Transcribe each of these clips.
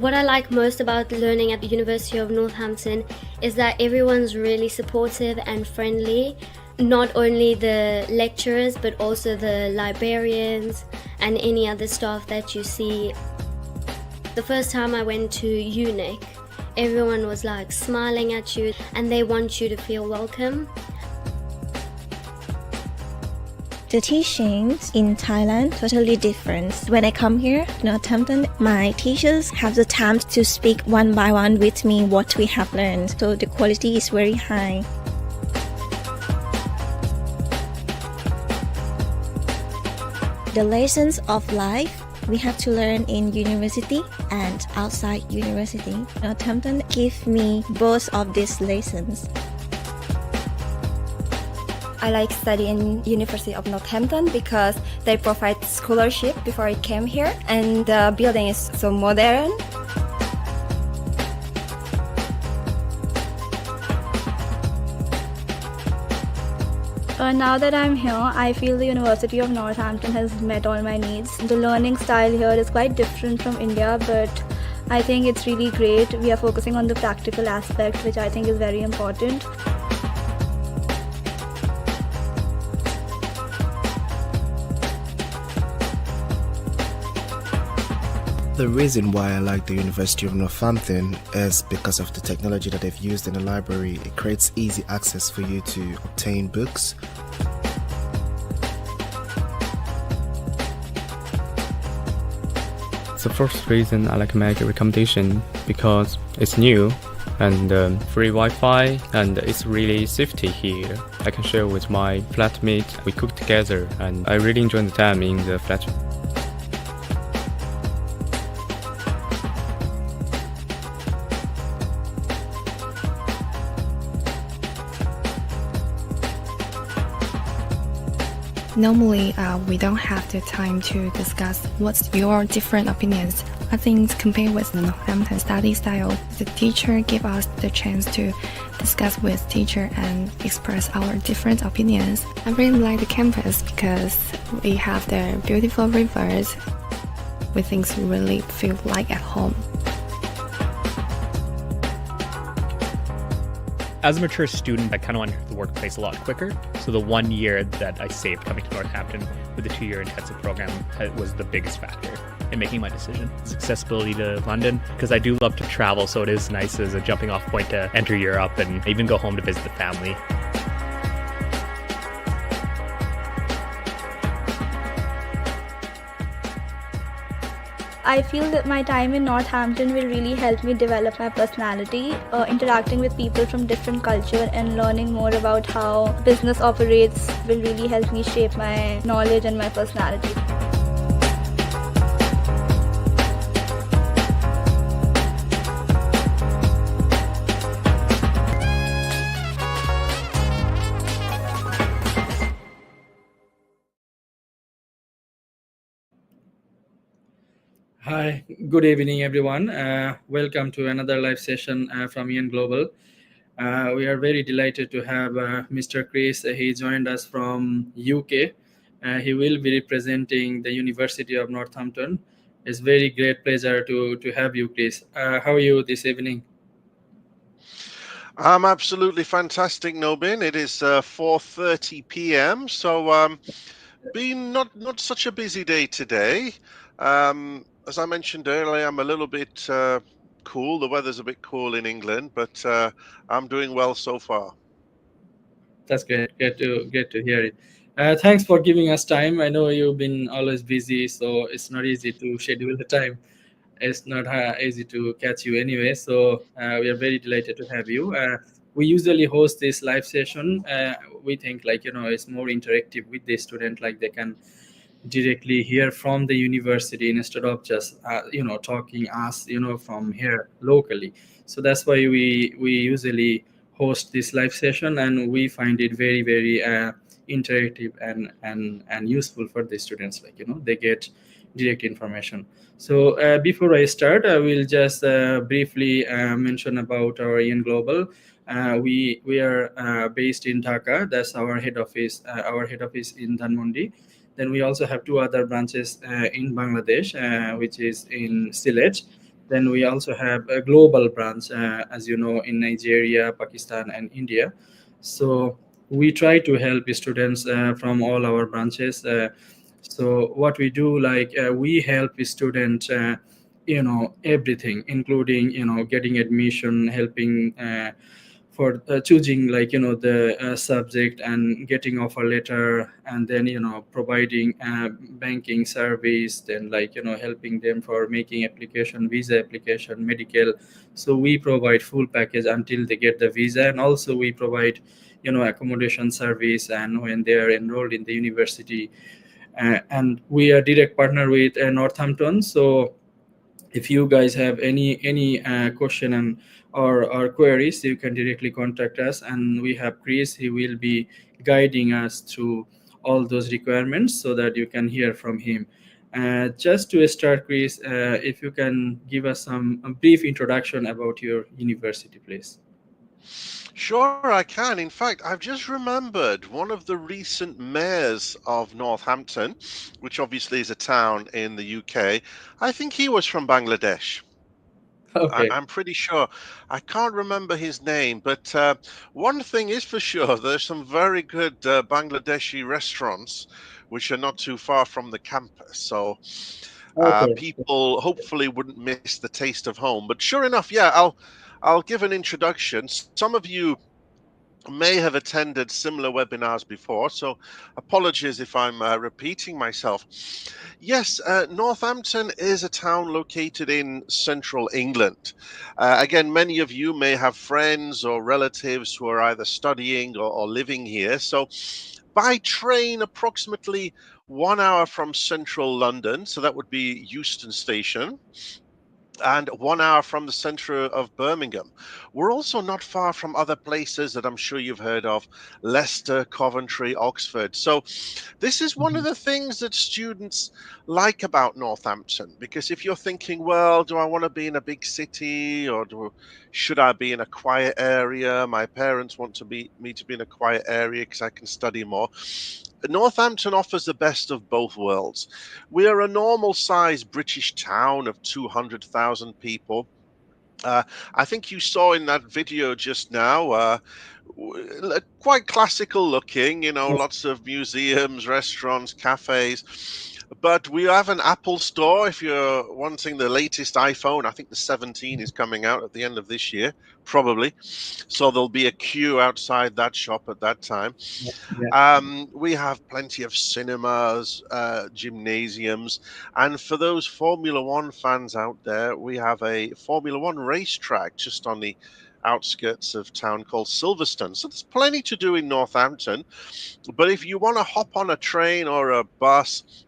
What I like most about learning at the University of Northampton is that everyone's really supportive and friendly. Not only the lecturers, but also the librarians and any other staff that you see. The first time I went to UNIC, everyone was like smiling at you and they want you to feel welcome. The teachings in Thailand totally different. When I come here to Northampton, my teachers have the time to speak one by one with me what we have learned. So the quality is very high. The lessons of life we have to learn in university and outside university. Northampton gives me both of these lessons. I like studying in University of Northampton because they provide scholarship before I came here, and the building is so modern. Now that I'm here, I feel the University of Northampton has met all my needs. The learning style here is quite different from India, but I think it's really great. We are focusing on the practical aspect, which I think is very important. The reason why I like the University of Northampton is because of the technology that they've used in the library. It creates easy access for you to obtain books. The first reason I like make a recommendation because it's new and free Wi-Fi, and it's really safety here. I can share with my flatmate. We cook together and I really enjoy the time in the flat. Normally, we don't have the time to discuss what's your different opinions. I think compared with the Northampton study style, the teacher give us the chance to discuss with teacher and express our different opinions. I really like the campus because we have the beautiful rivers. We think really feel like at home. As a mature student, I kind of want to enter the workplace a lot quicker. So the 1 year that I saved coming to Northampton with the 2-year intensive program was the biggest factor in making my decision. It's accessibility to London, because I do love to travel, so it is nice as a jumping off point to enter Europe and even go home to visit the family. I feel that my time in Northampton will really help me develop my personality, interacting with people from different culture and learning more about how business operates will really help me shape my knowledge and my personality. Hi, good evening everyone. Welcome to another live session from 𝐸𝐿 Global. We are very delighted to have Mr. Chris. He joined us from UK. He will be representing the University of Northampton. It's very great pleasure to have you, Chris. How are you this evening? I'm absolutely fantastic, Nobin. It is 4:30 p.m. So been not such a busy day today. As I mentioned earlier, I'm a little bit cool. The weather's a bit cool in England, but I'm doing well so far. That's great. Great to hear it. Thanks for giving us time. I know you've been always busy, so it's not easy to schedule the time. It's not easy to catch you anyway. So we are very delighted to have you. We usually host this live session. We think it's more interactive with the student, like they can directly hear from the university instead of just talking us from here locally. So that's why we usually host this live session, and we find it very interactive and useful for the students. They get direct information. So before I start, I will just briefly mention about our 𝐸𝐿 Global. We are based in Dhaka. That's our head office. Our head office in Dhanmondi. Then we also have 2 other branches in Bangladesh, which is in Sylhet Then we also have a global branch, as you know, in Nigeria, Pakistan, and India. So we try to help students from all our branches. So what we do, like we help students, everything, including getting admission, helping for choosing, like the subject, and getting offer letter, and then providing banking service, then like helping them for making application, visa application, medical. So we provide full package until they get the visa, and also we provide accommodation service, and when they are enrolled in the university. And we are direct partner with Northampton. So if you guys have any question and or queries, you can directly contact us, and we have Chris. He will be guiding us through all those requirements so that you can hear from him. Just to start, Chris, if you can give us a brief introduction about your university, please. Sure, I can. In fact, I've just remembered one of the recent mayors of Northampton, which obviously is a town in the UK. I think he was from Bangladesh. Okay. I'm pretty sure. I can't remember his name, but one thing is for sure, there's some very good Bangladeshi restaurants which are not too far from the campus. So Okay. people hopefully wouldn't miss the taste of home. But sure enough, yeah, I'll give an introduction. Some of you may have attended similar webinars before, so apologies if I'm repeating myself. Yes, Northampton is a town located in central England. Again, many of you may have friends or relatives who are either studying or living here. So by train, approximately 1 hour from central London, so that would be Euston Station, and 1 hour from the center of Birmingham. We're also not far from other places that I'm sure you've heard of: Leicester, Coventry, Oxford. So this is one of the things that students like about Northampton, because if you're thinking, well, do I want to be in a big city, or should I be in a quiet area? My parents want me to be in a quiet area because I can study more. Northampton offers the best of both worlds. We are a normal sized British town of 200,000 people. I think you saw in that video just now, quite classical looking, lots of museums, restaurants, cafes. But we have an Apple store if you're wanting the latest iPhone. I think the 17 is coming out at the end of this year, probably. So there'll be a queue outside that shop at that time. We have plenty of cinemas, gymnasiums, and for those Formula One fans out there, we have a Formula One racetrack just on the outskirts of town called Silverstone. So there's plenty to do in Northampton. But if you want to hop on a train or a bus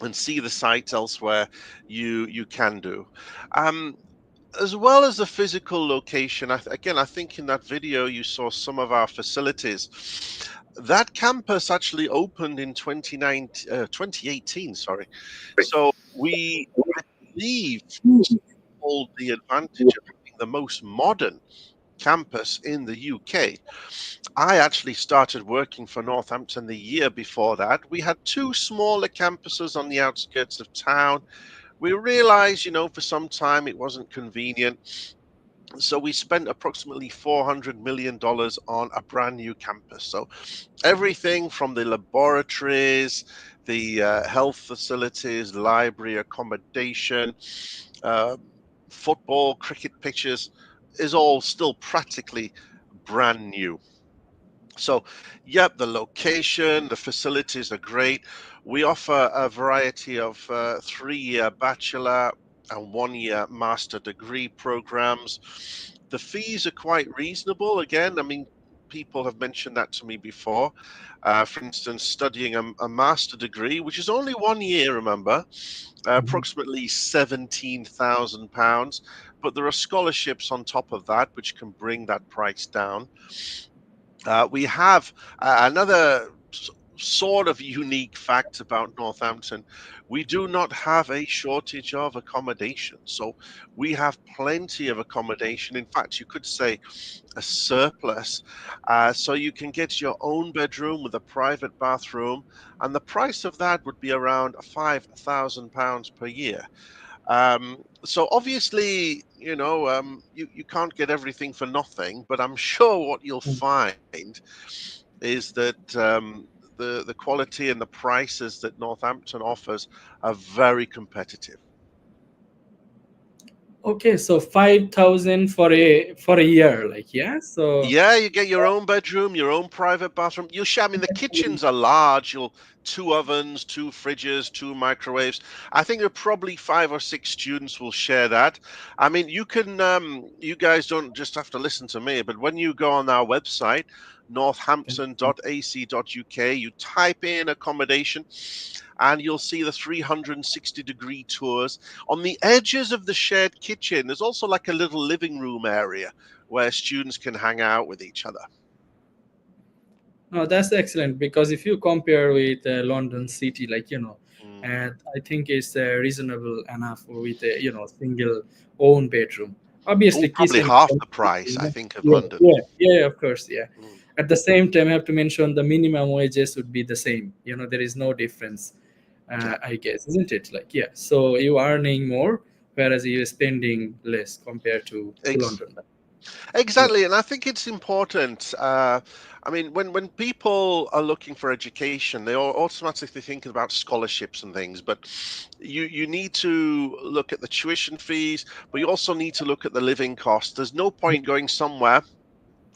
and see the sights elsewhere, you can do. As well as the physical location, I think in that video you saw some of our facilities. That campus actually opened in 2018, sorry. So we, I believe, hold the advantage of having the most modern campus in the UK. I actually started working for Northampton the year before that. We had two smaller campuses on the outskirts of town. We realized, for some time it wasn't convenient. So we spent approximately $400 million on a brand new campus. So everything from the laboratories, the health facilities, library, accommodation, football, cricket pitches is all still practically brand new. So, yep, the location, the facilities are great. We offer a variety of 3-year bachelor and 1-year master degree programs. The fees are quite reasonable. Again, I mean, people have mentioned that to me before. For instance, studying a master degree, which is only 1 year, remember, approximately £17,000. But there are scholarships on top of that, which can bring that price down. We have another sort of unique fact about Northampton. We do not have a shortage of accommodation. So we have plenty of accommodation. In fact, you could say a surplus. So you can get your own bedroom with a private bathroom, and the price of that would be around £5,000 per year. So obviously, you can't get everything for nothing, but I'm sure what you'll find is that the quality and the prices that Northampton offers are very competitive. Okay, so 5,000 for a year, like, yeah. So Yeah, you get your own bedroom, your own private bathroom. You share. I mean, the kitchens are large. You'll 2 ovens, 2 fridges, 2 microwaves. I think there are probably 5 or 6 students will share that. I mean, you can. You guys don't just have to listen to me, but when you go on our website, northampton.ac.uk, you type in accommodation, and you'll see the 360-degree tours. On the edges of the shared kitchen, there's also like a little living room area where students can hang out with each other. no, that's excellent, because if you compare with London City, like, and I think it's reasonable enough with a single own bedroom. Obviously, Probably kitchen. half the price, I think, of Yeah, London. yeah, of course, yeah. Mm. At the same time, I have to mention the minimum wages would be the same. There is no difference, I guess, isn't it? Like, yeah. So you are earning more, whereas you're spending less compared to London. Exactly, and I think it's important. I mean, when people are looking for education, they automatically think about scholarships and things. But you need to look at the tuition fees, but you also need to look at the living cost. There's no point going somewhere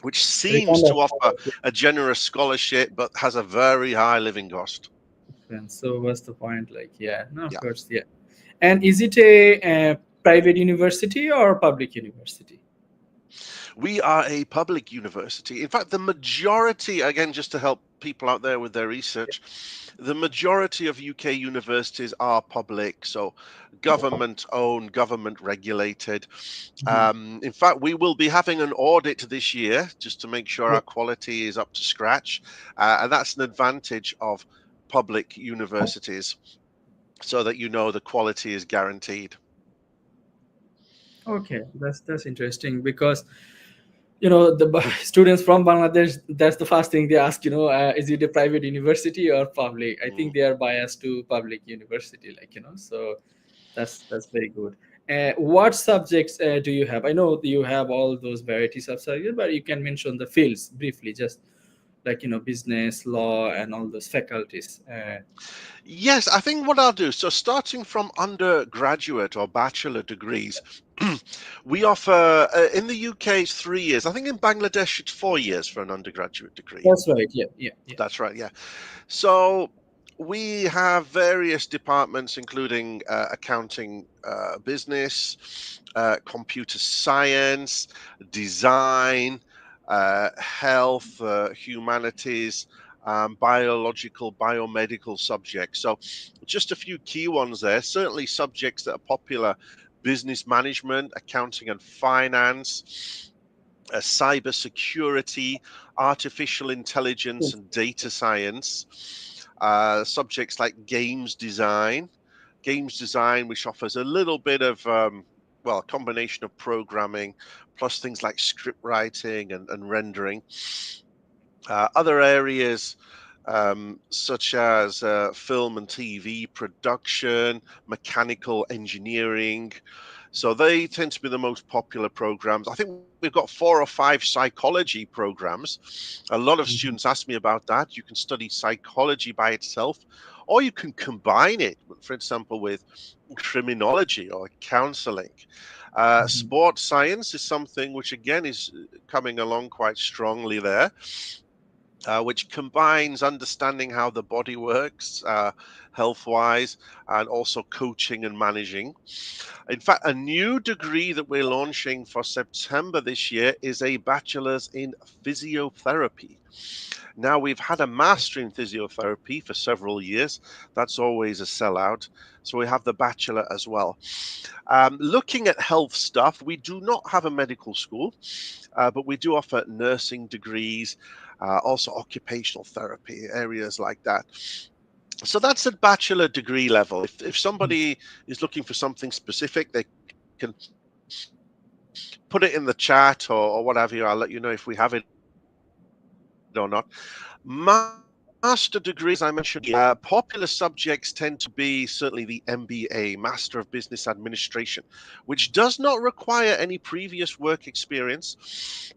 which They seems kind to of offer a generous scholarship but has a very high living cost. so what's the point? Like, yeah, no, of Yeah. course, yeah. And is it a private university or public university? We are a public university. In fact, the majority, again, just to help people out there with their research, the majority of UK universities are public, so government owned, government regulated. In fact, we will be having an audit this year just to make sure our quality is up to scratch. And that's an advantage of public universities, so that the quality is guaranteed. Okay, that's interesting, because the students from Bangladesh, that's the first thing they ask. Is it a private university or public? I think they are biased to public university, like, so that's very good. What subjects do you have? I know you have all those varieties of subjects, but you can mention the fields briefly, just like, business, law, and all those faculties. Yes, I think what I'll do, so starting from undergraduate or bachelor degrees, we offer, in the UK, it's 3 years. I think in Bangladesh, it's 4 years for an undergraduate degree. That's right. Yeah. That's right, yeah. So we have various departments, including accounting, business, computer science, design, health, humanities, biological, biomedical subjects. So just a few key ones there. Certainly subjects that are popular: business management, accounting and finance, cyber security, artificial intelligence and data science. Subjects like games design, which offers a little bit of a combination of programming plus things like script writing and rendering. Other areas such as film and TV production, mechanical engineering. So they tend to be the most popular programs. I think we've got 4 or 5 psychology programs. A lot of students ask me about that. You can study psychology by itself, or you can combine it, for example, with criminology or counseling. Sports science is something which, again, is coming along quite strongly there. Which combines understanding how the body works health-wise, and also coaching and managing. In fact, a new degree that we're launching for September this year is a bachelor's in physiotherapy. Now, we've had a master in physiotherapy for several years. That's always a sellout. So we have the bachelor as well. Looking at health stuff, we do not have a medical school, but we do offer nursing degrees, also occupational therapy, areas like that. So that's at bachelor degree level. If somebody is looking for something specific, they can put it in the chat or what have you. I'll let you know if we have it or not. Master degree, as I mentioned, popular subjects tend to be certainly the MBA, Master of Business Administration, which does not require any previous work experience.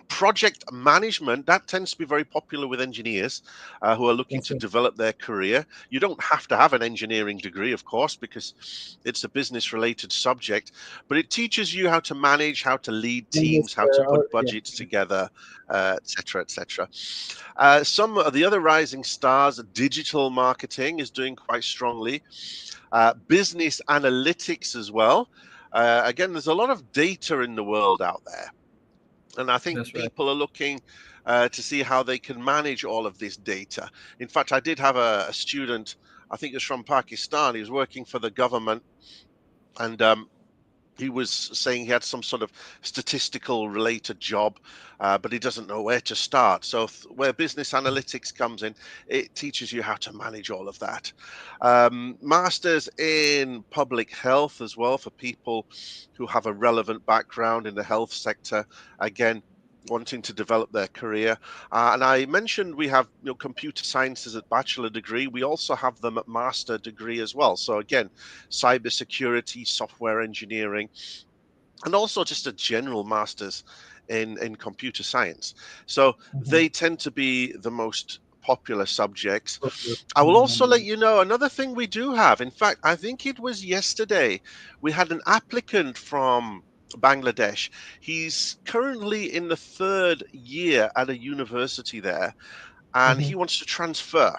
Project management, that tends to be very popular with engineers who are looking to develop their career. You don't have to have an engineering degree, of course, because it's a business related subject, but it teaches you how to manage, how to lead teams, how to put budgets together, etc., etc. Some of the other rising stars, digital marketing is doing quite strongly, business analytics as well. Again, there's a lot of data in the world out there. And I think people are looking to see how they can manage all of this data. In fact, I did have a student, I think it's from Pakistan, he was working for the government, and he was saying he had some sort of statistical related job, but he doesn't know where to start. So where business analytics comes in, it teaches you how to manage all of that. Masters in public health as well for people who have a relevant background in the health sector. Again, wanting to develop their career. And I mentioned we have computer sciences at bachelor degree. We also have them at master degree as well. So again, cybersecurity, software engineering, and also just a general master's in computer science. So they tend to be the most popular subjects. I will also let you know another thing we do have. In fact, I think it was yesterday, we had an applicant from Bangladesh. He's currently in the 3rd year at a university there, and he wants to transfer.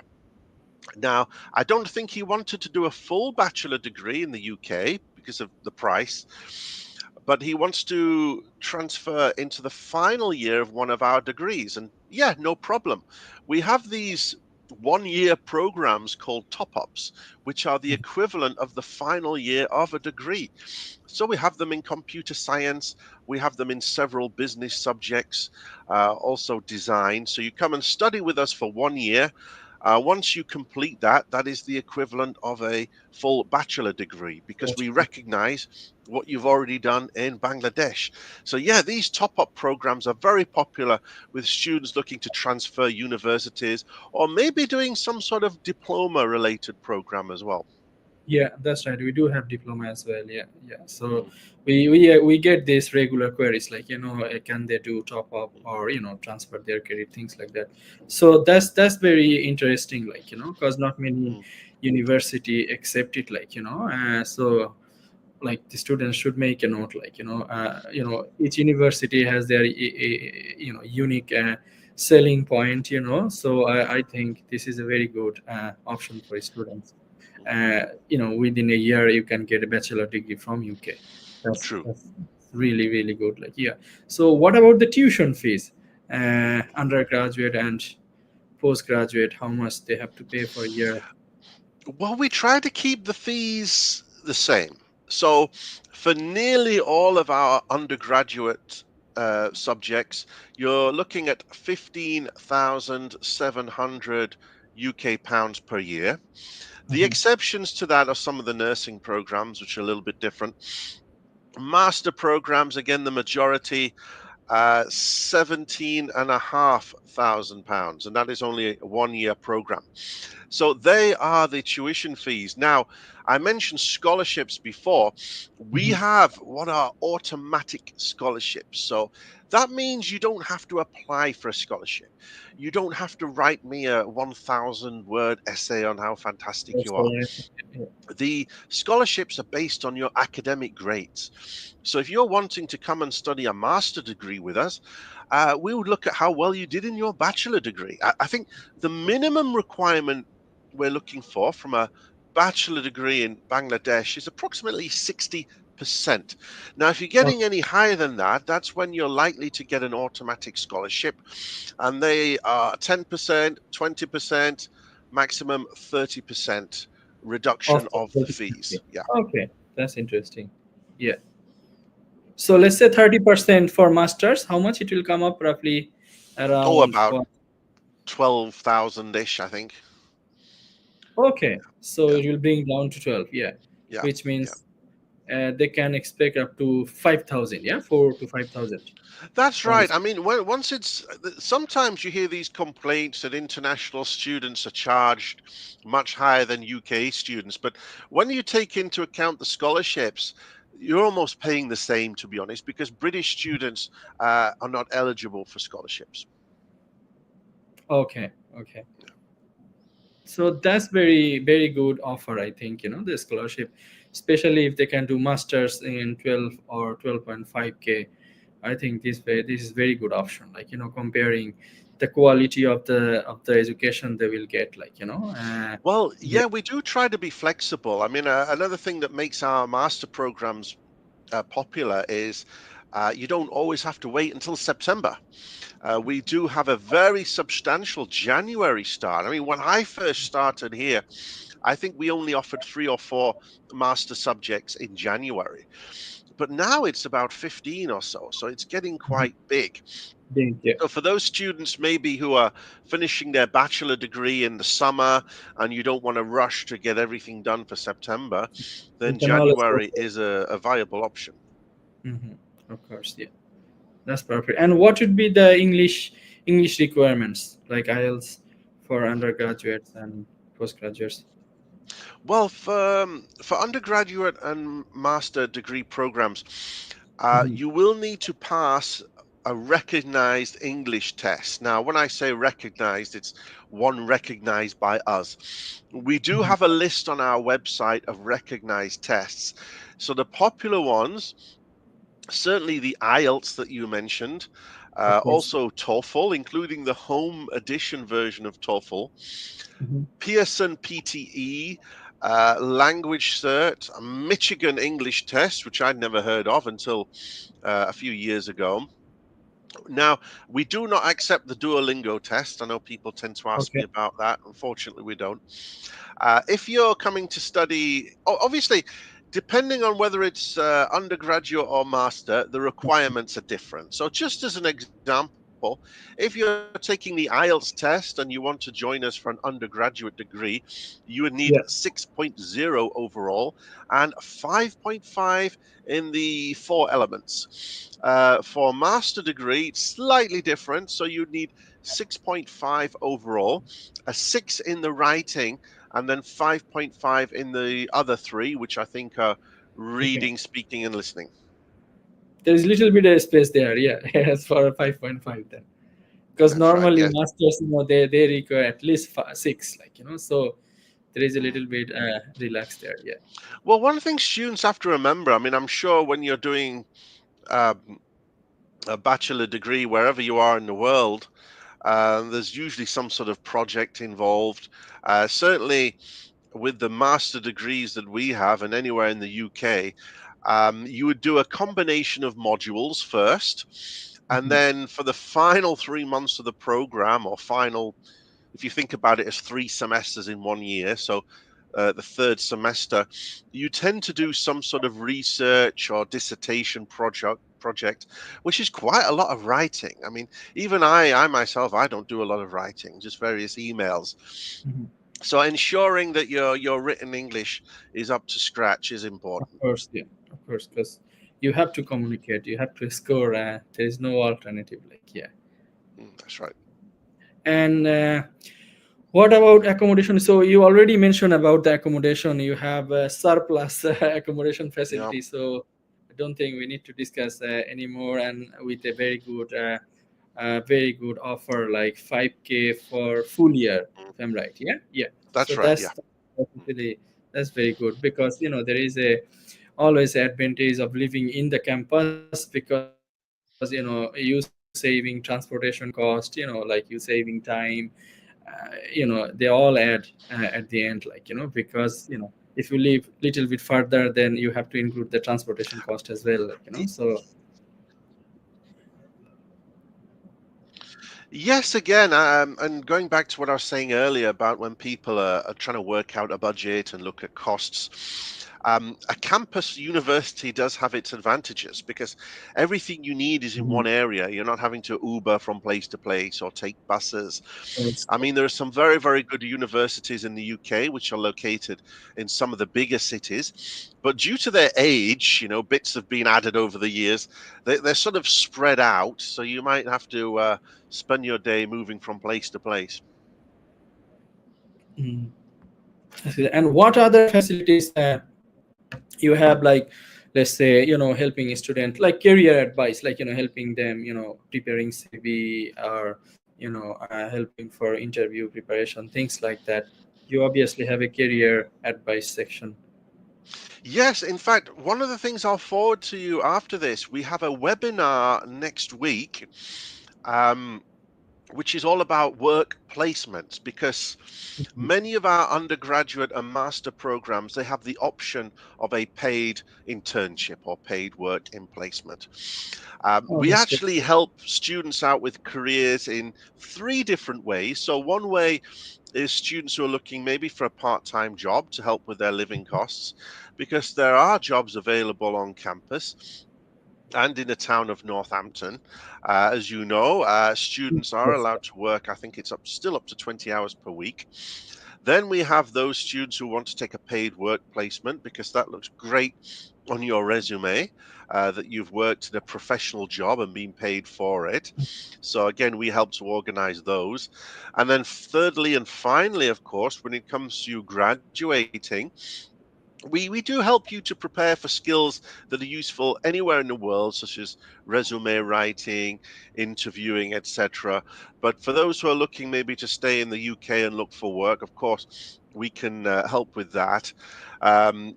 Now, I don't think he wanted to do a full bachelor degree in the UK because of the price, but he wants to transfer into the final year of one of our degrees. And yeah, no problem. We have these 1-year programs called top-ups, which are the equivalent of the final year of a degree. So we have them in computer science, we have them in several business subjects, also design. So you come and study with us for 1 year. Once you complete that, that is the equivalent of a full bachelor degree, because we recognize what you've already done in Bangladesh. So yeah, these top-up programs are very popular with students looking to transfer universities, or maybe doing some sort of diploma-related program as well. Yeah, that's right. We do have diploma as well. Yeah. So we get these regular queries like, can they do top up or transfer their credit, things like that. So that's very interesting, like, because not many university accept it, like, so like the students should make a note, like, each university has their unique selling point, so I think this is a very good option for students. Within a year you can get a bachelor degree from UK. That's really, really good, like, yeah. So what about the tuition fees, undergraduate and postgraduate, how much they have to pay for a year? Well, we try to keep the fees the same. So for nearly all of our undergraduate subjects, you're looking at 15,700 UK pounds per year. The exceptions to that are some of the nursing programs, which are a little bit different. Master programs, again, the majority, 17,500 pounds, and that is only a 1-year program. So they are the tuition fees. Now, I mentioned scholarships before. We have what are automatic scholarships. So that means you don't have to apply for a scholarship. You don't have to write me a 1,000-word essay on how fantastic you are. The scholarships are based on your academic grades. So if you're wanting to come and study a master degree with us, we would look at how well you did in your bachelor degree. I think the minimum requirement we're looking for from a bachelor degree in Bangladesh is approximately 60%. Now, if you're getting any higher than that, that's when you're likely to get an automatic scholarship, and they are 10%, 20%, maximum 30% reduction of the fees. Yeah. Okay, that's interesting. Yeah. So let's say 30% for masters. How much it will come up roughly? Around about 12,000-ish, I think. Okay, so it will bring down to 12. Yeah, Yeah. which means they can expect up to 5,000, yeah, 4 to 5,000. That's From right. I mean, once it's sometimes you hear these complaints that international students are charged much higher than UK students, but when you take into account the scholarships, you're almost paying the same, to be honest, because British students are not eligible for scholarships. Okay, okay. So that's very good offer, I think, the scholarship, especially if they can do masters in 12 or 12.5K. I think this is very good option, like, comparing the quality of the education they will get, like, Well, yeah, we do try to be flexible. I mean, another thing that makes our master programs popular is you don't always have to wait until September. We do have a very substantial January start. I mean, when I first started here, I think we only offered 3 or 4 master subjects in January. But now it's about 15 or so. So it's getting quite big. Yeah. So for those students maybe who are finishing their bachelor degree in the summer and you don't want to rush to get everything done for September, then You can always go January for it. is a viable option. Of course, yeah. That's perfect. And what would be the English requirements, like IELTS for undergraduates and postgraduates? Well, for undergraduate and master degree programs, you will need to pass a recognized English test. Now, when I say recognized, it's one recognized by us. We do have a list on our website of recognized tests. So the popular ones, certainly the IELTS that you mentioned, also TOEFL, including the home edition version of TOEFL, Pearson PTE, language cert, a Michigan English test, which I'd never heard of until a few years ago. Now, we do not accept the Duolingo test. I know people tend to ask me about that. Unfortunately, we don't. If you're coming to study, obviously, depending on whether it's undergraduate or master, the requirements are different. So just as an example, if you're taking the IELTS test and you want to join us for an undergraduate degree, you would need 6.0 overall and 5.5 in the 4 elements. For master degree, it's slightly different. So you'd need 6.5 overall, a 6 in the writing, and then 5.5 in the other 3, which I think are reading, speaking, and listening. There is little bit of space there, yeah, as for 5.5 then, because normally masters, they require at least 6, like, so there is a little bit relaxed there, yeah. Well, one thing students have to remember, I mean, I'm sure when you're doing a bachelor degree wherever you are in the world, there's usually some sort of project involved. Certainly with the master degrees that we have, and anywhere in the UK, you would do a combination of modules first, and then for the final 3 months of the program, or final, if you think about it as 3 semesters in 1 year, so the 3rd semester, you tend to do some sort of research or dissertation project, which is quite a lot of writing. I mean, even I myself, I don't do a lot of writing, just various emails. So ensuring that your written English is up to scratch is important. Of course, yeah, of course, because you have to communicate, you have to score. There is no alternative, like, yeah. That's right. And what about accommodation? So you already mentioned about the accommodation. You have surplus accommodation facility. So I don't think we need to discuss anymore. And with a very good offer, like 5K for full year, if I'm right. Yeah. That's so right. That's very good, because there is always advantage of living in the campus, because you saving transportation cost, like you saving time, they all add at the end, like, because if you live little bit further, then you have to include the transportation cost as well, like, so. Yes, again, and going back to what I was saying earlier about when people are trying to work out a budget and look at costs, A campus university does have its advantages because everything you need is in one area. You're not having to Uber from place to place or take buses. I mean, there are some very, very good universities in the UK which are located in some of the bigger cities, but due to their age, bits have been added over the years. They're sort of spread out, so you might have to spend your day moving from place to place. And what other facilities you have, like, let's say, helping a student, like career advice, like, helping them, preparing CV, or, helping for interview preparation, things like that? You obviously have a career advice section. Yes, in fact, one of the things I'll forward to you after this, we have a webinar next week, which is all about work placements, because many of our undergraduate and master programs, they have the option of a paid internship or paid work in placement. We actually help students out with careers in 3 different ways. So one way is students who are looking maybe for a part-time job to help with their living costs, because there are jobs available on campus and in the town of Northampton. As you know, students are allowed to work, I think it's still up to 20 hours per week. Then we have those students who want to take a paid work placement, because that looks great on your resume, that you've worked in a professional job and been paid for it. So again, we help to organize those. And then thirdly and finally, of course, when it comes to you graduating, we do help you to prepare for skills that are useful anywhere in the world, such as resume writing, interviewing, etc. But for those who are looking maybe to stay in the UK and look for work, of course, we can help with that.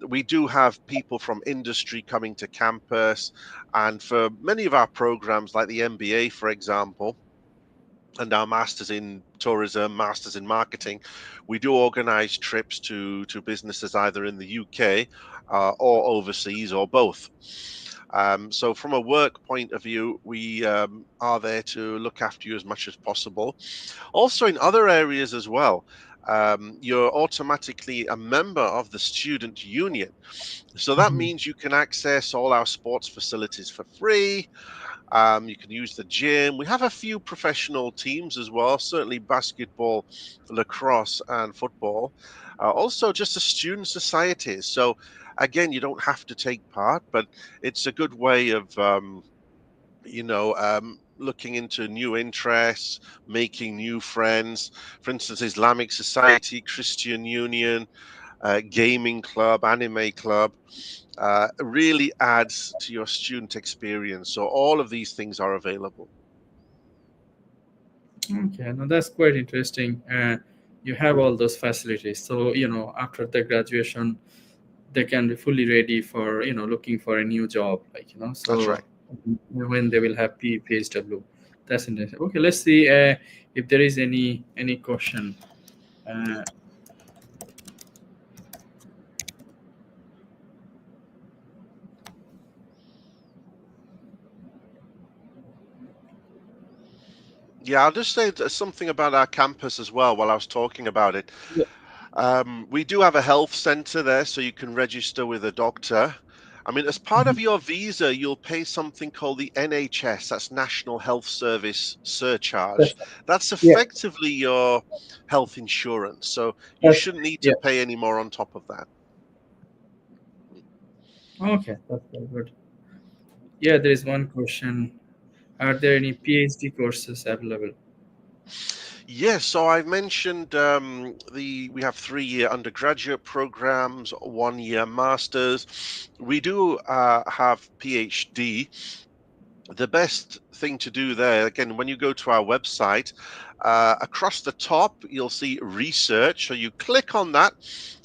We do have people from industry coming to campus, and for many of our programs, like the MBA, for example, and our masters in tourism, masters in marketing, we do organize trips to businesses either in the UK or overseas, or both. So from a work point of view, we are there to look after you as much as possible. Also in other areas as well, you're automatically a member of the student union. So that means you can access all our sports facilities for free. You can use the gym. We have a few professional teams as well, certainly basketball, lacrosse, and football. Also, just the student societies. So, again, you don't have to take part, but it's a good way of, looking into new interests, making new friends. For instance, Islamic Society, Christian Union, gaming club, anime club. Really adds to your student experience. So all of these things are available. Okay, now that's quite interesting. You have all those facilities, so after the graduation, they can be fully ready for looking for a new job, like so. That's right. When they will have PSW. That's interesting. Okay, let's see if there is any question. Yeah, I'll just say something about our campus as well while I was talking about it. Yeah. We do have a health center there, so you can register with a doctor. I mean, as part of your visa, you'll pay something called the NHS, that's National Health Service surcharge. That's effectively your health insurance, so you shouldn't need to pay any more on top of that. Okay, that's very good. Yeah, there is one question. Are there any PhD courses available? Yes, so I've mentioned we have 3-year undergraduate programs, 1-year masters. We do have PhD. The best thing to do there, again, when you go to our website, across the top, you'll see research. So you click on that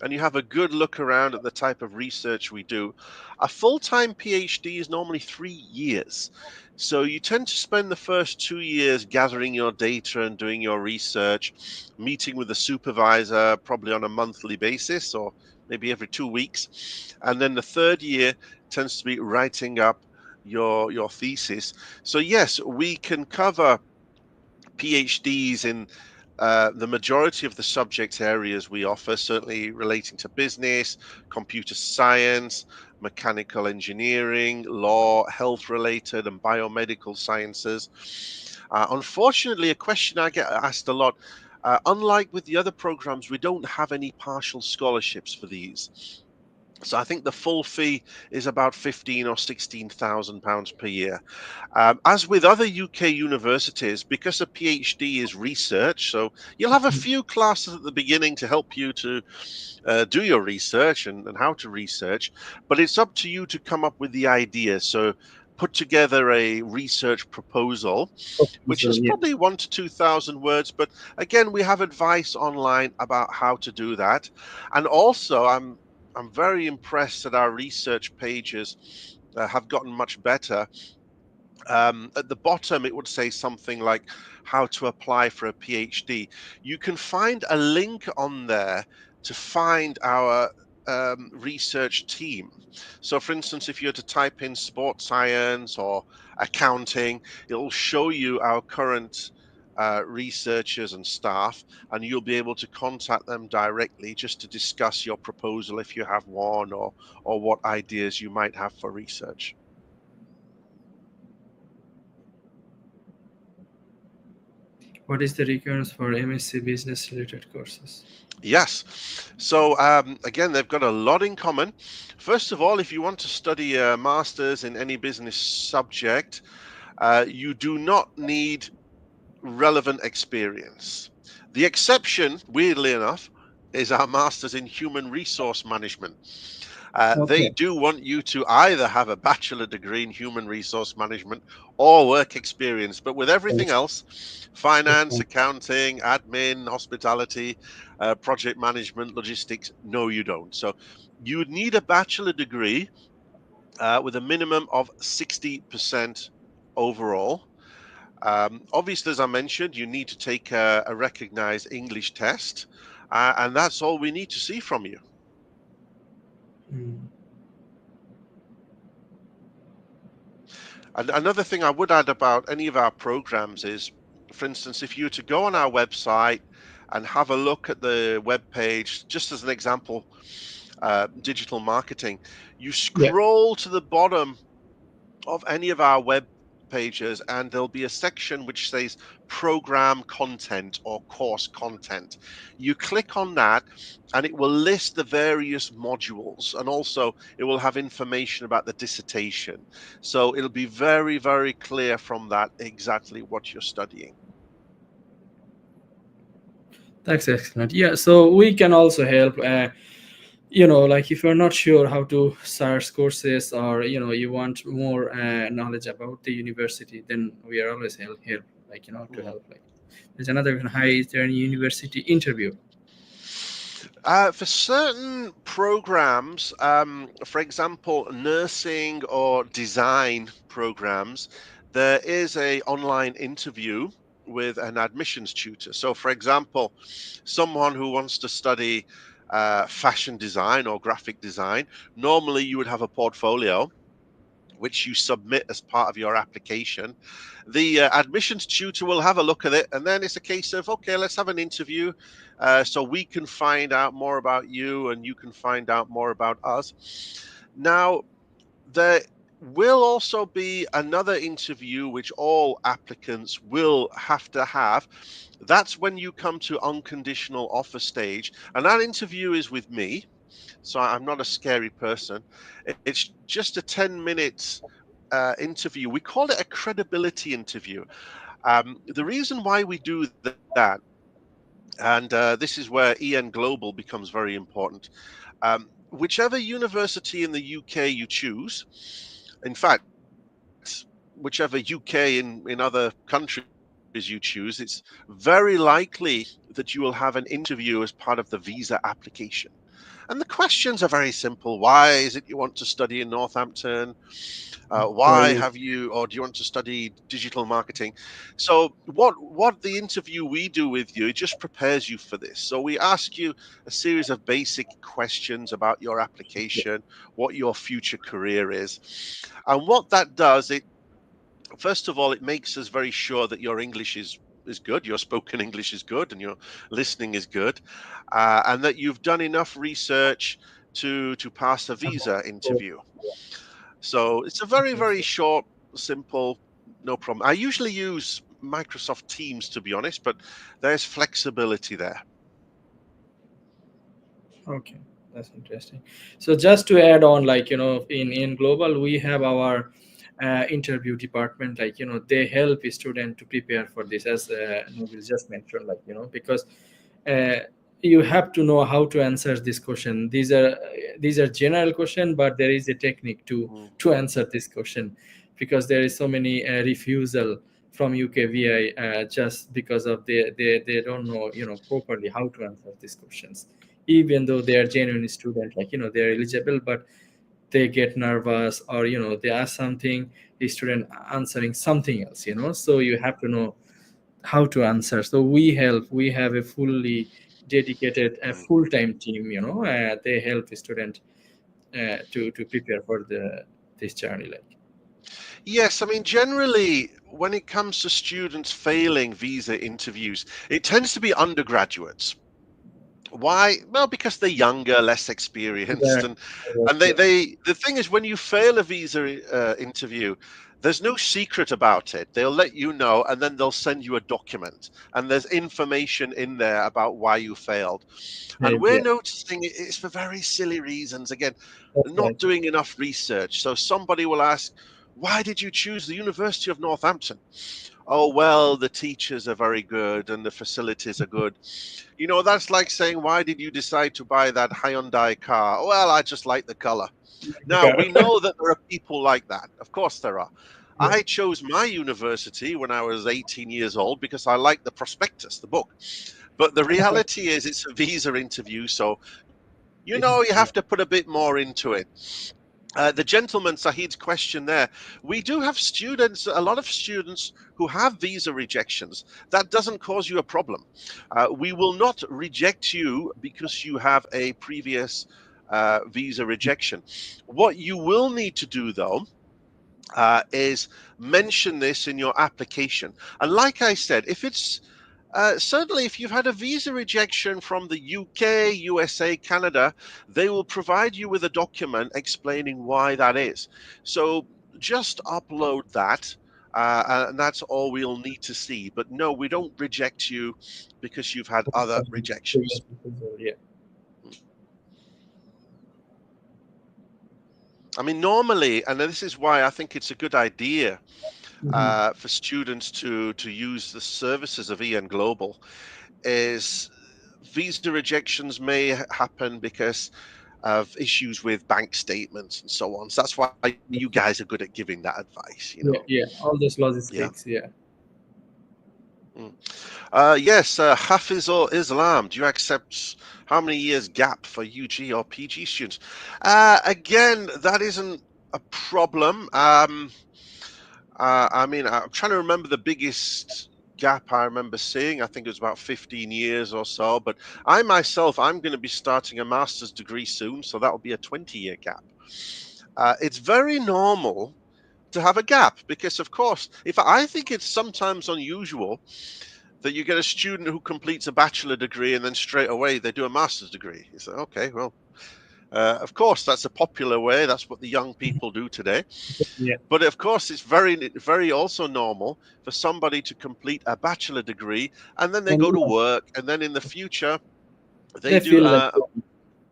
and you have a good look around at the type of research we do. A full-time PhD is normally 3 years. So you tend to spend the first 2 years gathering your data and doing your research, meeting with a supervisor, probably on a monthly basis or maybe every 2 weeks. And then the 3rd year tends to be writing up your thesis. So yes, we can cover PhDs in the majority of the subject areas we offer, certainly relating to business, computer science, mechanical engineering, law, health-related and biomedical sciences. Unfortunately, a question I get asked a lot, unlike with the other programs, we don't have any partial scholarships for these. So I think the full fee is about £15,000 or £16,000 per year. As with other UK universities, because a PhD is research, so you'll have a few classes at the beginning to help you to do your research and how to research, but it's up to you to come up with the idea. So put together a research proposal, which So, is yeah. probably 1,000 to 2,000 words. But again, we have advice online about how to do that. And also, I'm very impressed that our research pages have gotten much better. At the bottom, it would say something like how to apply for a PhD. You can find a link on there to find our research team. So, for instance, if you were to type in sports science or accounting, it'll show you our current researchers and staff, and you'll be able to contact them directly just to discuss your proposal if you have one, or what ideas you might have for research. What is the requirements for MSc business related courses? Yes. So again, they've got a lot in common. First of all, if you want to study a master's in any business subject, you do not need relevant experience. The exception, weirdly enough, is our master's in human resource management. They do want you to either have a bachelor degree in human resource management or work experience. But with everything else, finance, accounting, admin, hospitality, project management, logistics, no, you don't. So you would need a bachelor degree with a minimum of 60% overall. Obviously, as I mentioned, you need to take a recognized English test, and that's all we need to see from you. And another thing I would add about any of our programs is, for instance, if you were to go on our website and have a look at the web page, just as an example, digital marketing, you scroll to the bottom of any of our web pages and there'll be a section which says program content or course content. You click on that and it will list the various modules, and also it will have information about the dissertation. So it'll be very, very clear from that exactly what you're studying. That's excellent. Yeah, so we can also help. Like if you're not sure how to search courses, or you want more knowledge about the university, then we are always here, to help. Like, there's another one. Hi, is there any university interview? For certain programs, for example, nursing or design programs, there is an online interview with an admissions tutor. So, for example, someone who wants to study fashion design or graphic design, normally you would have a portfolio which you submit as part of your application. The admissions tutor will have a look at it, and then it's a case of, okay, let's have an interview so we can find out more about you and you can find out more about us. Now, there will also be another interview which all applicants will have to have. That's when you come to unconditional offer stage, and that interview is with me. So I'm not a scary person. It's just a 10-minute interview. We call it a credibility interview. The reason why we do that, and this is where EN Global becomes very important. Whichever university in the UK you choose, in fact, whichever UK in other countries you choose, it's very likely that you will have an interview as part of the visa application. And the questions are very simple. Why is it you want to study in Northampton? Why have you, or do you want to study digital marketing? So what the interview we do with you, it just prepares you for this. So we ask you a series of basic questions about your application, what your future career is. And what that does, first of all, it makes us very sure that your English is is good, your spoken English is good, and your listening is good, and that you've done enough research to pass a visa interview. So it's a very, very short, simple, no problem. I usually use Microsoft Teams, to be honest, but there's flexibility there. Okay, that's interesting. So just to add on, like, in global, we have our interview department, like, they help student to prepare for this, as Neville just mentioned, like, because you have to know how to answer this question. These are general question, but there is a technique to answer this question, because there is so many refusal from UKVI just because of they don't know properly how to answer these questions, even though they are genuine student, like, they're eligible, but they get nervous, or they ask something, the student answering something else, so you have to know how to answer. So we have a fully dedicated full-time team, they help the student to prepare for this journey, like. Yes, I mean, generally, when it comes to students failing visa interviews, it tends to be undergraduates. Why? Well, because they're younger, less experienced, and the thing is, when you fail a visa interview, there's no secret about it. They'll let you know, and then they'll send you a document, and there's information in there about why you failed. And we're noticing it's for very silly reasons. Again, not doing enough research. So somebody will ask, "Why did you choose the University of Northampton?" "Oh, well, the teachers are very good and the facilities are good." That's like saying, "Why did you decide to buy that Hyundai car?" "Well, I just like the color." Now, we know that there are people like that. Of course there are. I chose my university when I was 18 years old because I liked the prospectus, the book. But the reality is it's a visa interview, so you have to put a bit more into it. The gentleman, Sahid's question there, we do have a lot of students who have visa rejections. That doesn't cause you a problem. We will not reject you because you have a previous visa rejection. What you will need to do, though, is mention this in your application. And like I said, if it's certainly, if you've had a visa rejection from the UK, USA, Canada, they will provide you with a document explaining why that is. So just upload that, and that's all we'll need to see. But no, we don't reject you because you've had other rejections. I mean, normally, and this is why I think it's a good idea for students to use the services of EN Global, is visa rejections may happen because of issues with bank statements and so on. So that's why you guys are good at giving that advice, All those logistics. Yes, Hafizul Islam, do you accept how many years gap for UG or PG students? Again, that isn't a problem. I mean, I'm trying to remember the biggest gap I remember seeing. I think it was about 15 years or so. But I'm going to be starting a master's degree soon, so that'll be a 20-year gap. It's very normal to have a gap because, of course, I think it's sometimes unusual that you get a student who completes a bachelor degree and then straight away they do a master's degree. You say, okay, well, of course, that's a popular way. That's what the young people do today. But of course, it's very, very also normal for somebody to complete a bachelor degree and then they go to work, and then in the future they do.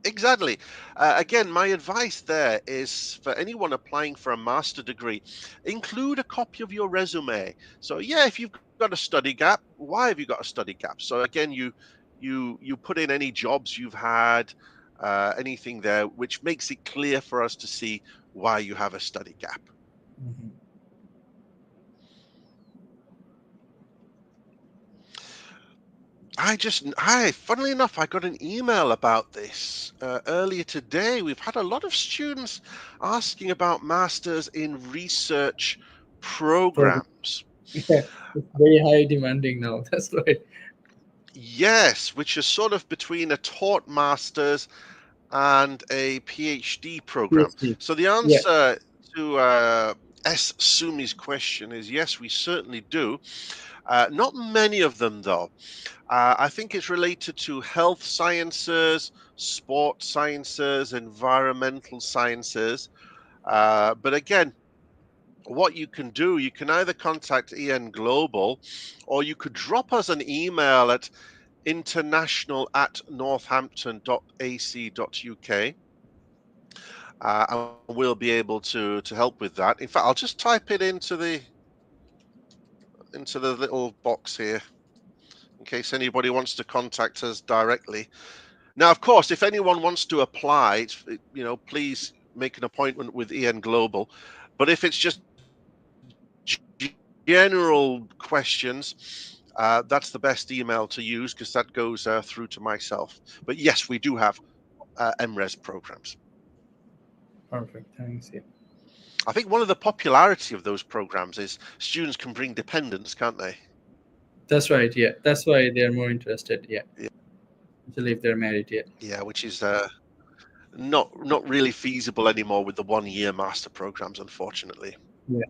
Exactly. Again, my advice there is for anyone applying for a master degree, include a copy of your resume. So yeah, if you've got a study gap, why have you got a study gap? So again, you put in any jobs you've had, anything there, which makes it clear for us to see why you have a study gap. Funnily enough, I got an email about this earlier today. We've had a lot of students asking about masters in research programs. Yeah, it's very high demanding now. That's right. Yes, which is sort of between a taught master's and a PhD program. So the answer to S. Sumi's question is, yes, we certainly do. Not many of them, though. I think it's related to health sciences, sports sciences, environmental sciences. But again, what you can do, you can either contact EN Global, or you could drop us an email at international@northampton.ac.uk. And we'll be able to help with that. In fact, I'll just type it into the little box here in case anybody wants to contact us directly. Now, of course, if anyone wants to apply, please make an appointment with EN Global. But if it's just general questions, that's the best email to use, because that goes through to myself. But yes, we do have MRes programs. Perfect. Thanks. Yeah. I think one of the popularity of those programs is students can bring dependents, can't they? That's right. Yeah. That's why they're more interested. Yeah. Especially if they're married. Yeah. Yeah, which is not really feasible anymore with the 1-year master programs, unfortunately. Yeah.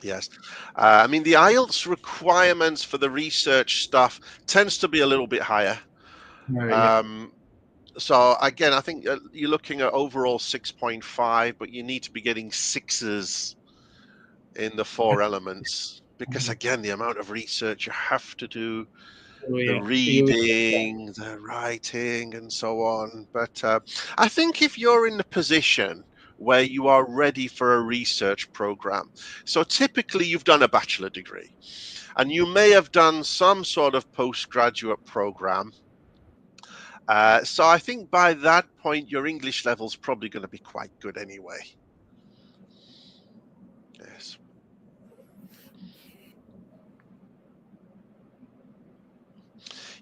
Yes. I mean, the IELTS requirements for the research stuff tends to be a little bit higher. So again, I think you're looking at overall 6.5, but you need to be getting 6s in the 4 elements, because again, the amount of research you have to do, the reading, the writing, and so on. But I think if you're in the position where you are ready for a research program, so typically you've done a bachelor degree and you may have done some sort of postgraduate program. So I think by that point, your English level is probably going to be quite good anyway. Yes.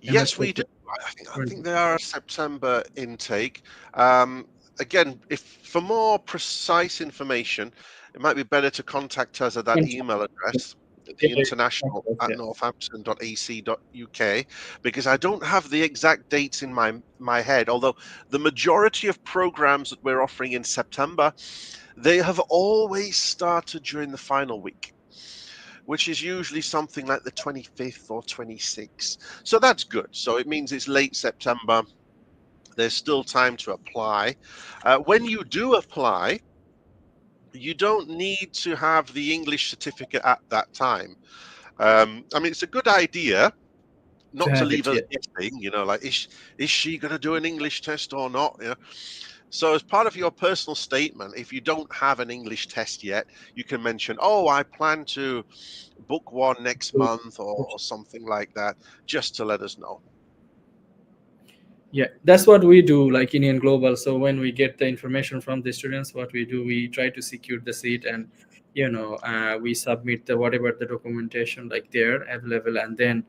Yes, we do. I think they are a September intake. Again, if for more precise information, it might be better to contact us at that email address, the international@northampton.ac.uk, because I don't have the exact dates in my head, although the majority of programs that we're offering in September, they have always started during the final week, which is usually something like the 25th or 26th. So that's good. So it means it's late September. There's still time to apply. When you do apply, you don't need to have the English certificate at that time. I mean, it's a good idea not to leave us guessing, like, is she going to do an English test or not? So as part of your personal statement, if you don't have an English test yet, you can mention, oh, I plan to book one next month or something like that, just to let us know. Yeah, that's what we do, like in Global. So when we get the information from the students, what we do, we try to secure the seat, and we submit whatever the documentation like there available, and then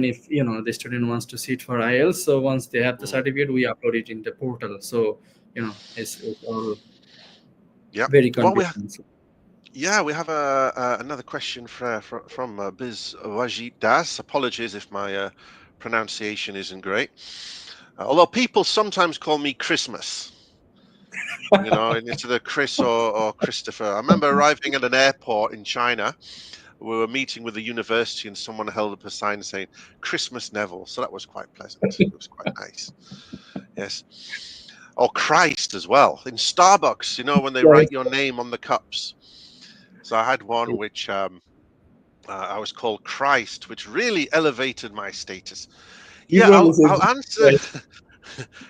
if the student wants to sit for IELTS, so once they have the certificate, we upload it in the portal. So it's all very convenient. Yeah, we have another question from Biz Wajid Das. Apologies if my pronunciation isn't great. Although people sometimes call me Christmas, instead of Chris or Christopher. I remember arriving at an airport in China. We were meeting with the university and someone held up a sign saying Christmas Neville. So that was quite pleasant. It was quite nice. Yes. Or Christ as well. In Starbucks, when they write your name on the cups. So I had one which I was called Christ, which really elevated my status. Yeah, I'll answer.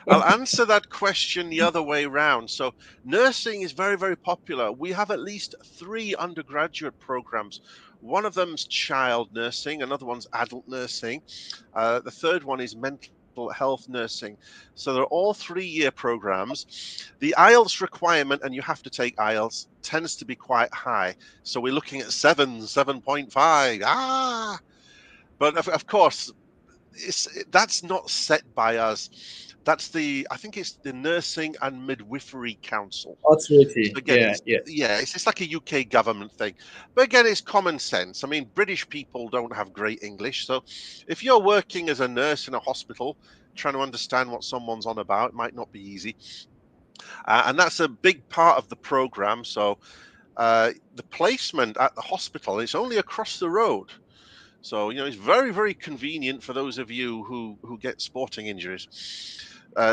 I'll answer that question the other way around. So nursing is very, very popular. We have at least 3 undergraduate programs. One of them's child nursing, another one's adult nursing. The third one is mental health nursing. So they're all 3-year programs. The IELTS requirement, and you have to take IELTS, tends to be quite high. So we're looking at 7.5. But of course, that's not set by us. That's I think it's the Nursing and Midwifery Council. Authority. So again, it's like a UK government thing. But again, it's common sense. I mean, British people don't have great English. So if you're working as a nurse in a hospital, trying to understand what someone's on about, it might not be easy. And that's a big part of the program. So the placement at the hospital is only across the road. So, you know, it's very, very convenient for those of you who get sporting injuries.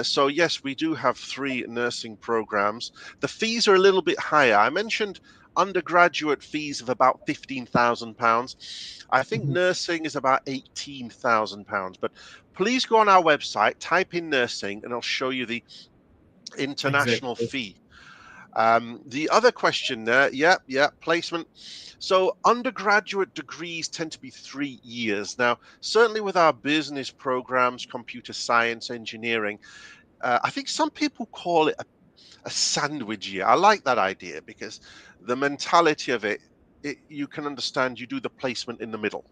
So, yes, we do have 3 nursing programs. The fees are a little bit higher. I mentioned undergraduate fees of about £15,000. I think nursing is about £18,000. But please go on our website, type in nursing, and I'll show you the international Exactly. fee. The other question there, placement. So undergraduate degrees tend to be 3 years. Now, certainly with our business programs, computer science, engineering, I think some people call it a sandwich year. I like that idea because the mentality of it, you can understand you do the placement in the middle.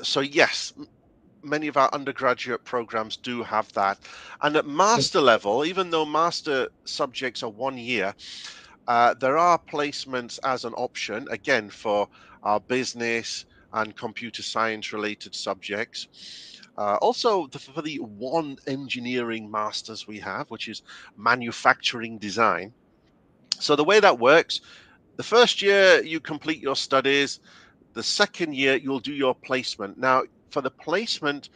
So yes, many of our undergraduate programs do have that. And at master level, even though master subjects are 1 year, there are placements as an option, again, for our business and computer science related subjects. Also, for the 1 engineering masters we have, which is manufacturing design. So the way that works, the first year you complete your studies, the second year you'll do your placement. Now, for the placement,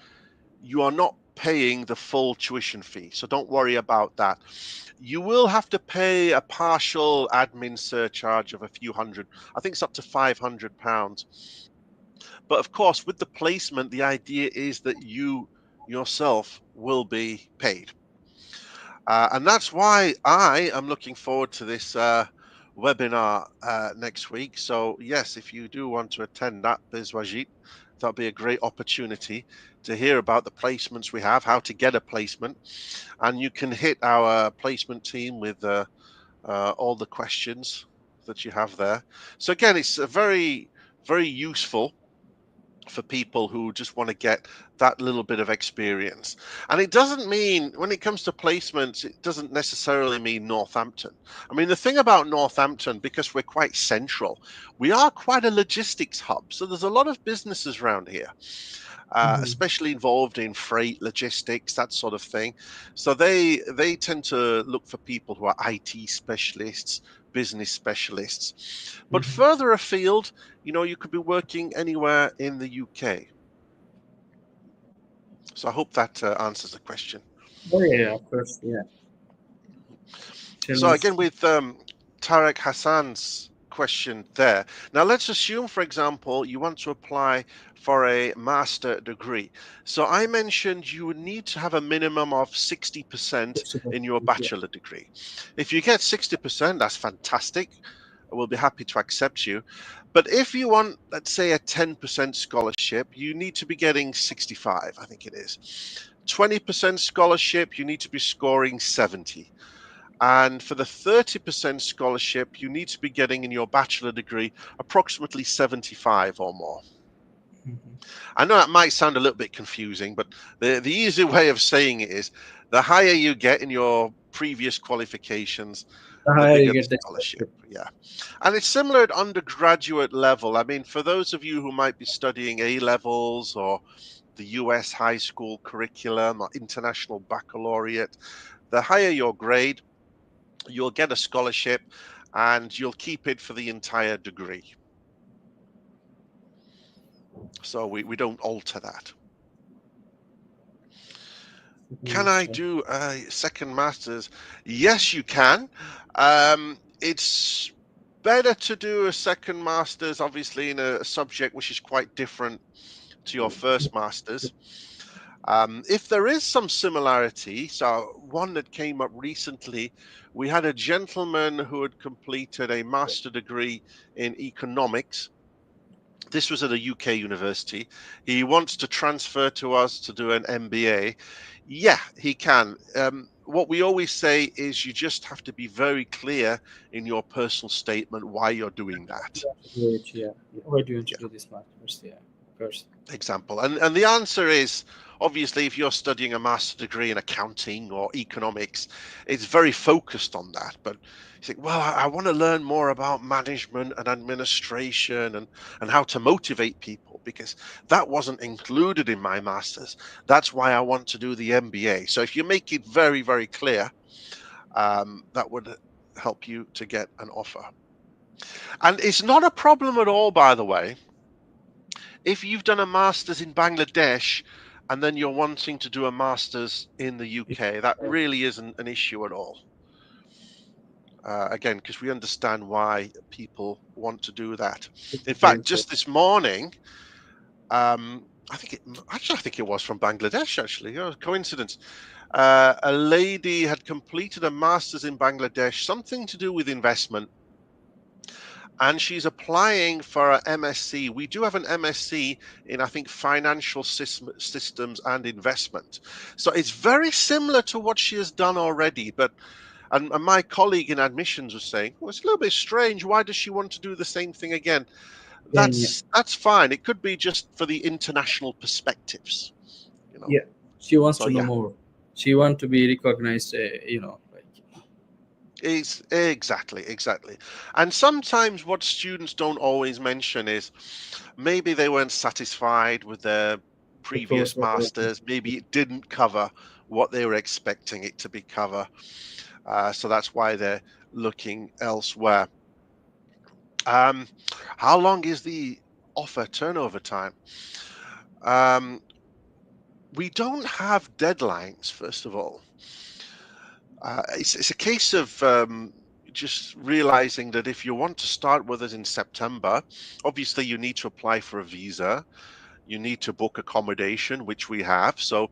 you are not paying the full tuition fee, so don't worry about that. You will have to pay a partial admin surcharge of a few hundred. I think it's up to £500. But of course, with the placement, the idea is that you yourself will be paid. And that's why I am looking forward to this webinar next week. So yes, if you do want to attend that, Bizwajit, that'll be a great opportunity to hear about the placements we have, how to get a placement, and you can hit our placement team with all the questions that you have there. So again, it's a very, very useful for people who just want to get that little bit of experience. And it doesn't mean, when it comes to placements, it doesn't necessarily mean Northampton. I mean, the thing about Northampton, because we're quite central, we are quite a logistics hub. So there's a lot of businesses around here, especially involved in freight, logistics, that sort of thing. So they tend to look for people who are IT specialists, business specialists. But further afield, you know, you could be working anywhere in the UK. So I hope that answers the question. Oh, yeah, of course, yeah. So again, with Tarek Hassan's question there. Now let's assume, for example, you want to apply for a master degree. So I mentioned you would need to have a minimum of 60% in your bachelor degree. If you get 60%, that's fantastic. We'll be happy to accept you. But if you want, let's say, a 10% scholarship, you need to be getting 65, I think it is. 20% scholarship, you need to be scoring 70. And for the 30% scholarship, you need to be getting in your bachelor degree approximately 75 or more. I know that might sound a little bit confusing, but the easy way of saying it is the higher you get in your previous qualifications, the bigger the scholarship. Yeah. And it's similar at undergraduate level. I mean, for those of you who might be studying A-levels or the US high school curriculum or international baccalaureate, the higher your grade, you'll get a scholarship and you'll keep it for the entire degree. So we don't alter that. Can I do a second master's? Yes, you can. It's better to do a second master's, obviously, in a subject which is quite different to your first master's. If there is some similarity, so one that came up recently, we had a gentleman who had completed a master degree in economics. This was at a UK university. He wants to transfer to us to do an MBA. Yeah, he can. What we always say is you just have to be very clear in your personal statement why you're doing that. Yeah. Why do you want to do this master's? Yeah, of course. Example. And the answer is, obviously, if you're studying a master's degree in accounting or economics, it's very focused on that. But you think, well, I want to learn more about management and administration and how to motivate people, because that wasn't included in my master's. That's why I want to do the MBA. So if you make it very, very clear, that would help you to get an offer. And it's not a problem at all, by the way, if you've done a master's in Bangladesh and then you're wanting to do a master's in the UK. That really isn't an issue at all. Again, because we understand why people want to do that. In fact, just this morning, I think it was from Bangladesh, actually. Coincidence. A lady had completed a master's in Bangladesh, something to do with investment, and she's applying for an MSc. We do have an MSc in, I think, financial systems and investment. So it's very similar to what she has done already. But and my colleague in admissions was saying, well, it's a little bit strange. Why does she want to do the same thing again? That's fine. It could be just for the international perspectives. Yeah, she wants to know more. She wants to be recognized. It's exactly. And sometimes what students don't always mention is maybe they weren't satisfied with their previous masters. Maybe it didn't cover what they were expecting it to be cover. So that's why they're looking elsewhere. How long is the offer turnover time? We don't have deadlines, first of all. It's a case of just realizing that if you want to start with us in September, obviously you need to apply for a visa. You need to book accommodation, which we have. So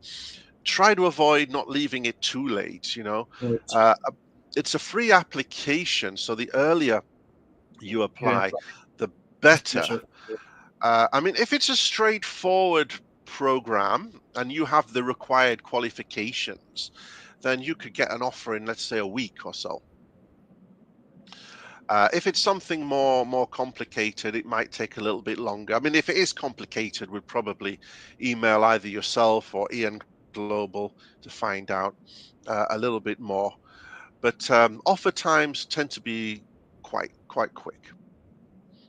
try to avoid not leaving it too late, It's a free application, so the earlier you apply, the better. I mean, if it's a straightforward program and you have the required qualifications, then you could get an offer in, let's say, a week or so. If it's something more complicated, it might take a little bit longer. I mean, if it is complicated, we'd probably email either yourself or Ian Global to find out a little bit more. But offer times tend to be quite quick.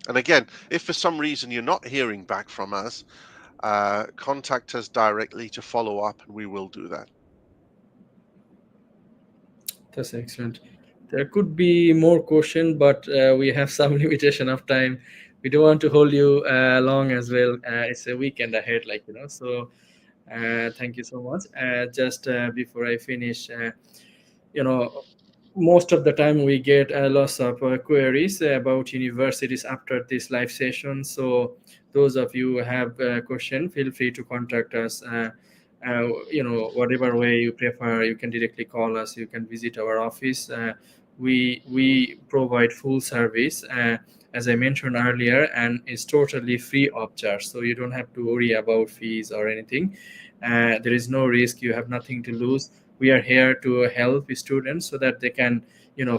And again, if for some reason you're not hearing back from us, contact us directly to follow up, and we will do that. That's excellent. There could be more questions, but we have some limitation of time. We don't want to hold you long as well. It's a weekend ahead, So thank you so much. Just before I finish, most of the time we get lots of queries about universities after this live session. So those of you who have a question, feel free to contact us. Whatever way you prefer, you can directly call us. You can visit our office. We provide full service, as I mentioned earlier, and it's totally free of charge. So you don't have to worry about fees or anything. There is no risk. You have nothing to lose. We are here to help students so that they can,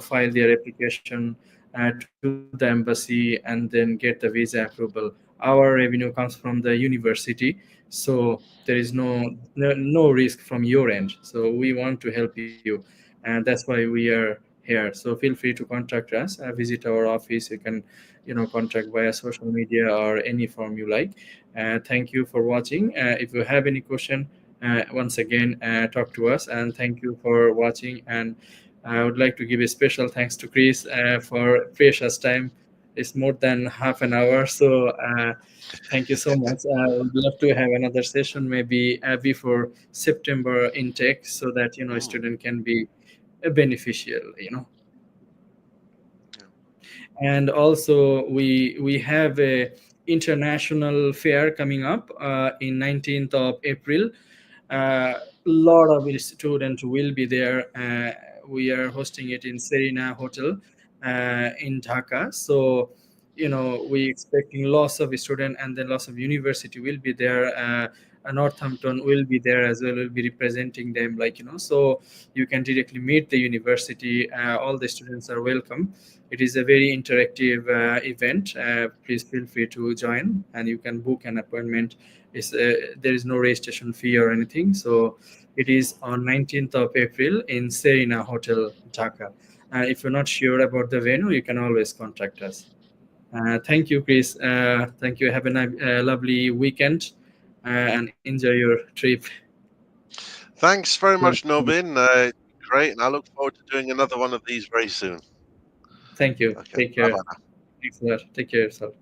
file their application to the embassy and then get the visa approval. Our revenue comes from the university, so there is no risk from your end. So we want to help you, and that's why we are here. So feel free to contact us. Visit our office. You can, contact via social media or any form you like. Thank you for watching. If you have any question, once again, talk to us, and thank you for watching. And I would like to give a special thanks to Chris for precious time. It's more than half an hour, so thank you so much. I would love to have another session, maybe before September intake, so that student can be beneficial. And also we have a international fair coming up in 19th of April. A lot of students will be there. We are hosting it in Serena Hotel in Dhaka. So, we expecting lots of students, and then lots of university will be there. Northampton will be there as well. Will be representing them, so you can directly meet the university. All the students are welcome. It is a very interactive event. Please feel free to join, and you can book an appointment. There is no registration fee or anything. So it is on 19th of April in Serena Hotel, Dhaka. If you're not sure about the venue, you can always contact us. Thank you, Chris. Thank you. Have a lovely weekend and enjoy your trip. Thanks very much, Nobin. Great, and I look forward to doing another one of these very soon. Thank you. Okay. Take care. Bye-bye now. Thanks a lot. Take care of yourself.